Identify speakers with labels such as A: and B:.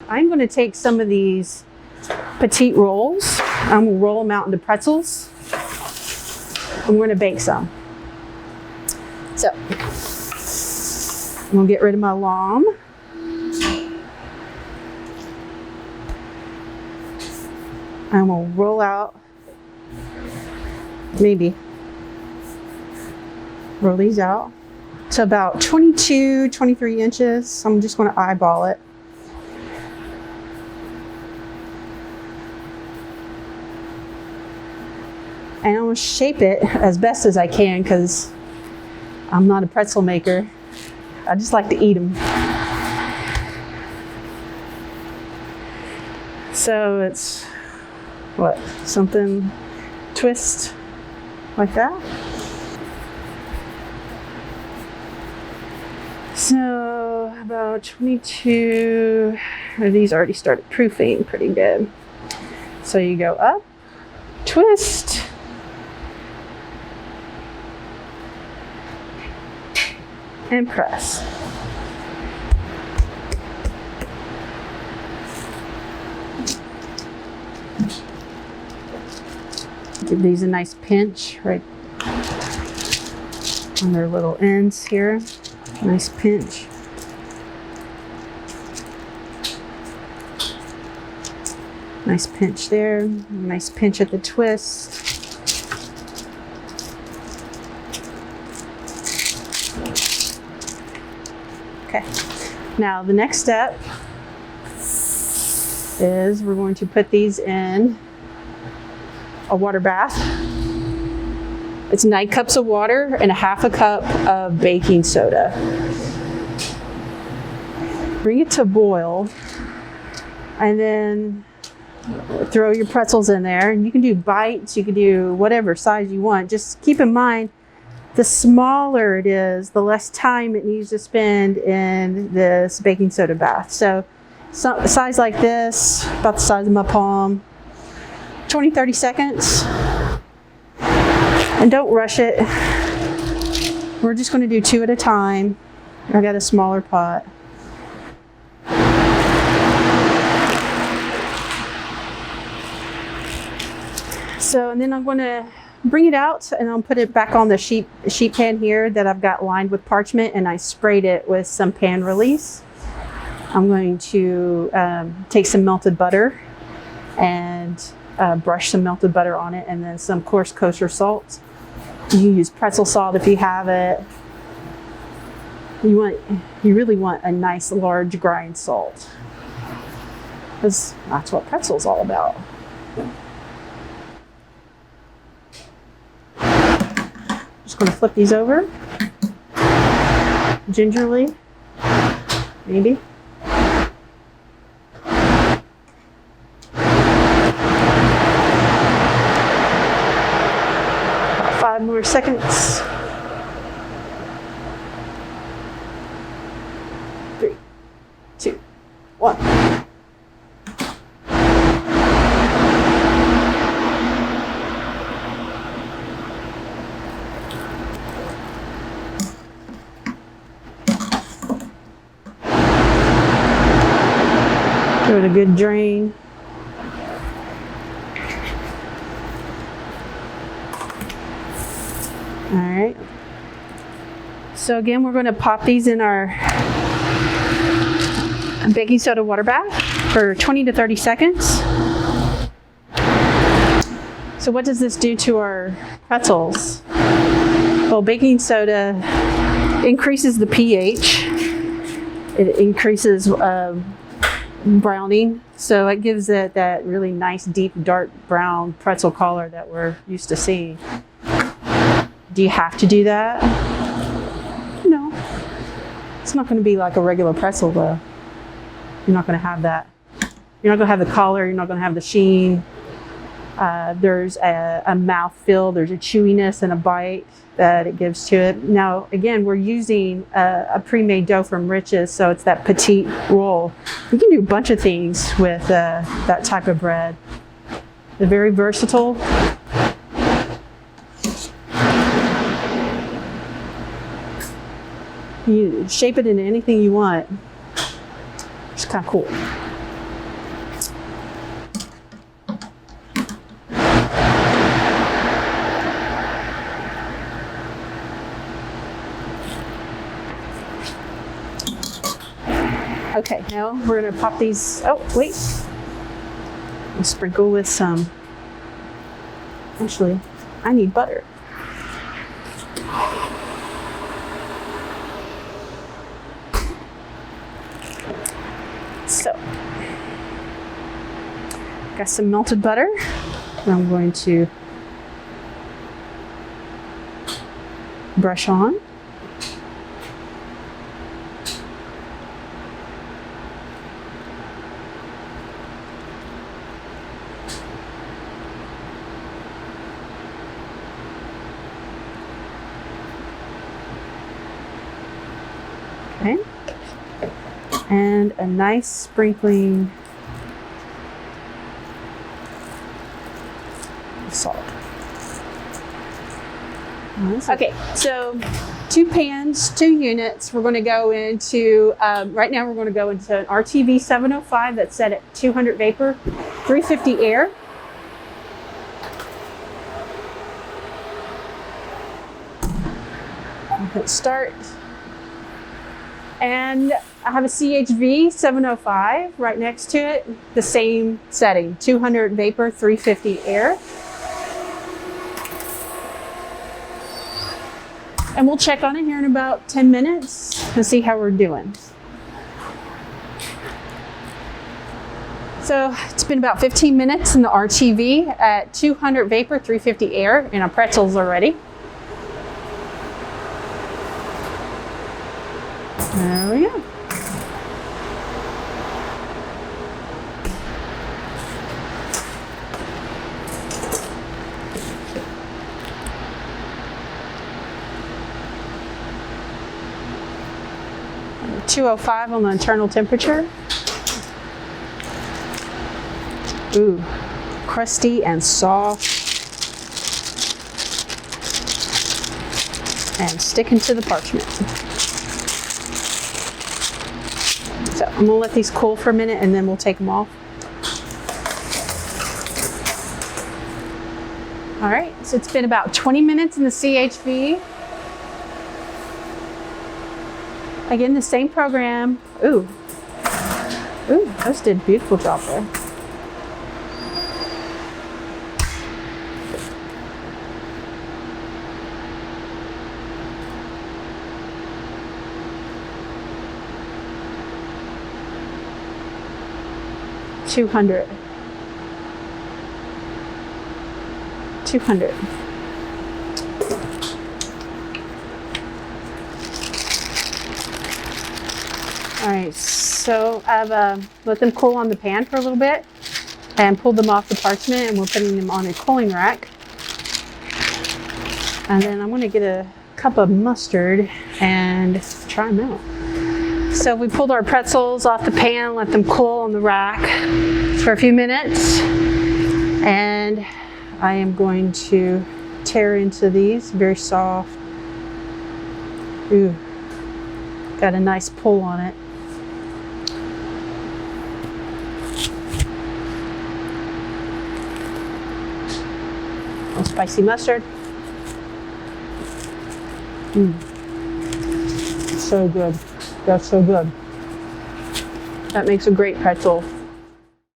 A: I'm going to take some of these Petite rolls. I'm going to roll them out into pretzels. I'm going to bake some. So I'm going to get rid of my lom. I'm going to roll out, maybe roll these out to about 22, 23 inches. I'm just going to eyeball it. And I'm going to shape it as best as I can because I'm not a pretzel maker. I just like to eat them. So it's what? Something twist like that. So about 22, these already started proofing pretty good. So you go up, twist, and press. Give these a nice pinch right on their little ends here. Nice pinch. Nice pinch there. Nice pinch at the twist. Okay. Now the next step is we're going to put these in a water bath. It's 9 cups of water and a half a cup of baking soda. Bring it to boil and then throw your pretzels in there. And you can do bites, you can do whatever size you want. Just keep in mind, the smaller it is, the less time it needs to spend in this baking soda bath. So a size like this, about the size of my palm, 20-30 seconds. And don't rush it. We're just going to do 2 at a time. I got a smaller pot. So, and then I'm going to bring it out and I'll put it back on the sheet pan here that I've got lined with parchment, and I sprayed it with some pan release. I'm going to take some melted butter and brush some melted butter on it, and then some coarse kosher salt. You can use pretzel salt if you have it. You really want a nice large grind salt, because that's what pretzel's all about. Just going to flip these over gingerly, maybe. 5 more seconds. 3, 2, 1. Give it a good drain. All right. So again, we're going to pop these in our baking soda water bath for 20 to 30 seconds. So what does this do to our pretzels? Well, baking soda increases the pH. It increases browning, so it gives it that really nice deep dark brown pretzel color that we're used to seeing. Do you have to do that? No. It's not going to be like a regular pretzel though. You're not going to have that. You're not going to have the color, you're not going to have the sheen. There's a mouthfeel, there's a chewiness and a bite that it gives to it. Now, again, we're using a pre-made dough from Rich's, so it's that petite roll. You can do a bunch of things with that type of bread. They're very versatile. You shape it into anything you want. It's kind of cool. Okay, now we're gonna pop these. Oh, wait. We'll sprinkle with some. Actually, I need butter. So, got some melted butter. I'm going to brush on. Okay. And a nice sprinkling of salt. Okay, so 2 pans, 2 units. We're going to go into, right now we're going to go into an RTV7-05 that's set at 200 vapor, 350 air. Hit start. And I have a CHV 705 right next to it, the same setting, 200 vapor, 350 air. And we'll check on it here in about 10 minutes and see how we're doing. So it's been about 15 minutes in the RTV at 200 vapor, 350 air, and our pretzels are ready. There we go. And 205 on the internal temperature. Ooh, crusty and soft. And sticking to the parchment. So I'm gonna let these cool for a minute and then we'll take them off. All right, so it's been about 20 minutes in the CHV. Again, the same program. Ooh, those did a beautiful job there. $200. All right, so I've let them cool on the pan for a little bit and pulled them off the parchment, and we're putting them on a cooling rack. And then I'm going to get a cup of mustard and try them out. So we pulled our pretzels off the pan, let them cool on the rack for a few minutes, and I am going to tear into these, very soft. Ooh, got a nice pull on it. A little spicy mustard. So good. That's so good. That makes a great pretzel.